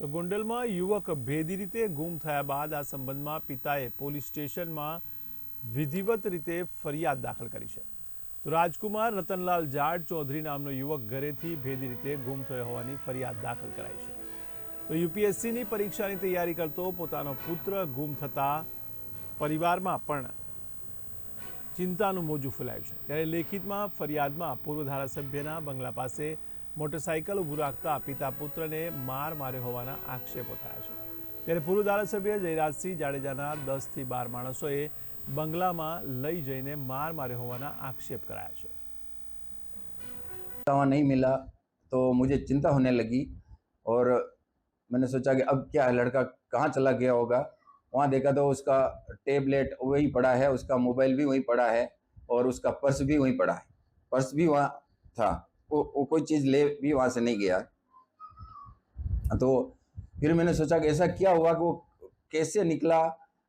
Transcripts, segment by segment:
તો ગોંડલમાં યુવક ભેદી રીતે ગુમ થયા બાદ આ સંબંધમાં પિતાએ પોલીસ સ્ટેશનમાં વિધિવત રીતે ફરિયાદ દાખલ કરી છે. તો રાજકુમાર રતનલાલ જાટ ચૌધરી નામનો યુવક ઘરેથી ભેદી રીતે ગુમ થયો હોવાની ફરિયાદ દાખલ કરાઈ છે. તો યુપીએસસીની પરીક્ષાની તૈયારી કરતો પોતાનો પુત્ર ગુમ થતા પરિવારમાં પણ ચિંતાનું મોજું ફૂલાયું છે. ત્યારે લેખિતમાં ફરિયાદમાં પૂર્વ ધારાસભ્યના બંગલા પાસે મોટરસાઇકલ ઊભું રાખતા પિતા પુત્રને માર્યો હોવાના આક્ષેપો થયા છે. ત્યારે પૂર્વ ધારાસભ્ય જયરાજસિંહ જાડેજાના 10 થી 12 માણસોએ બંગલામાં લઈ જઈને માર્યો હોવાના आक्षेप कराया છે. नहीं मिला तो मुझे चिंता होने लगी और मैंने सोचा कि अब क्या है, लड़का कहाँ चला गया होगा. वहाँ देखा तो उसका टेबलेट वहीं पड़ा है, उसका मोबाइल भी वहीं पड़ा है और उसका पर्स भी वहीं पड़ा है. पर्स भी वहाँ था, वो कोई चीज़ ले भी वहाँ से नहीं गया. तो फिर मैंने सोचा कि ऐसा क्या हुआ कि वो कैसे निकला,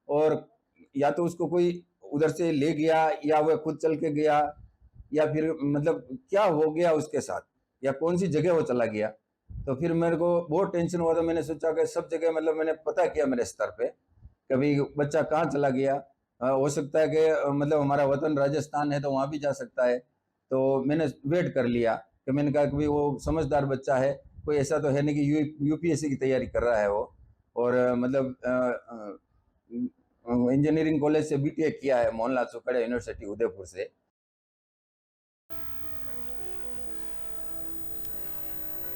और या तो उसको कोई उधर से ले गया या वह खुद चल के गया, या फिर मतलब क्या हो गया उसके साथ, या कौन सी जगह वो चला गया. तो फिर मेरे को बहुत टेंशन हुआ. तो मैंने सोचा कि सब जगह मतलब मैंने पता किया मेरे स्तर पे कभी बच्चा कहाँ चला गया. हो सकता है कि मतलब हमारा वतन राजस्थान है तो वहाँ भी जा सकता है. तो मैंने वेट कर लिया कि मैंने कहा कि भाई वो समझदार बच्चा है, कोई ऐसा तो है नहीं कि यूपीएससी की तैयारी कर रहा है वो, और मतलब इंजीनियरिंग कॉलेज से बीटेक किया है मोहनलाल सुखड़िया यूनिवर्सिटी उदयपुर से.